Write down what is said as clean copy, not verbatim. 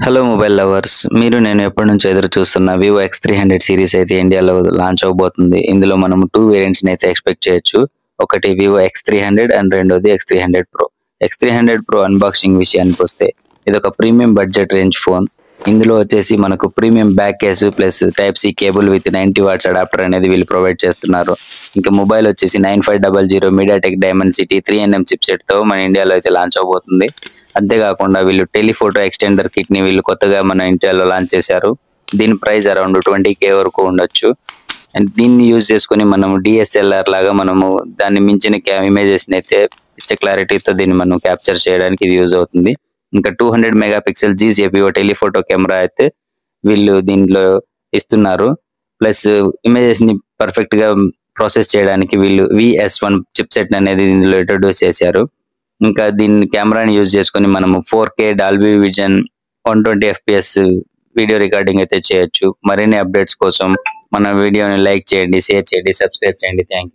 Hello mobile lovers, మీరు నేను ఎప్పటి నుంచో ఎదురు చూస్తున్న వివో X300 సిరీస్ అయితే ఇండియాలో లాంచ్ అవబోతుంది. ఇందులో మనం 2 వేరియంట్స్ అయితే ఎక్స్పెక్ట్ చేయొచ్చు. ఒకటి వివో X300 అండ్ రెండోది X300 Pro. X300 Pro unboxing విషయానికి వస్తే ఇది ఒక ప్రీమియం బడ్జెట్ రేంజ్ ఫోన్. ఇందులో వచ్చేసి మనకు premium back case plus type C cable with 90 watts adaptor అనేది వీళ్ళు ప్రొవైడ్ చేస్తున్నారు. ఇంకా మొబైల్ వచ్చేసి 9500 మీడియాటెక్ డైమెన్సిటీ 3nm చిప్సెట్ తో మన ఇండియాలో అయితే లాంచ్ అవబోతుంది. అంతేకాకుండా వీళ్ళు టెలిఫోటో ఎక్స్టెండర్ కిట్ ని వీళ్ళు కొత్తగా మన ఇండియాలో లాంచ్ చేశారు. దీని ప్రైస్ అరౌండ్ 20K వరకు ఉండొచ్చు. అండ్ దీన్ని యూజ్ చేసుకుని మనం డిఎస్ఎల్ఆర్ లాగా మనము దాన్ని మించిన ఇమేజెస్ ని అయితే పిచ్చ క్లారిటీతో దీన్ని మనం క్యాప్చర్ చేయడానికి ఇది యూజ్ అవుతుంది. ఇంకా 200 మెగాపిక్సెల్ GCPO టెలిఫోటో కెమెరా అయితే వీళ్ళు దీంట్లో ఇస్తున్నారు. ప్లస్ ఇమేజెస్ ని పర్ఫెక్ట్ గా ప్రాసెస్ చేయడానికి వీళ్ళు VS1 చిప్సెట్ అనేది ఇందులో ఇంట్రొడ్యూస్ చేశారు. ఇంకా దీన్ని కెమెరాని యూజ్ చేసుకొని మనము 4K Dolby vision 120 FPS video recording అయితే చేయొచ్చు. మరిన్ని అప్డేట్స్ కోసం మన వీడియోని లైక్ చేయండి, షేర్ చేయండి, సబ్స్క్రైబ్ చేయండి. Thank you.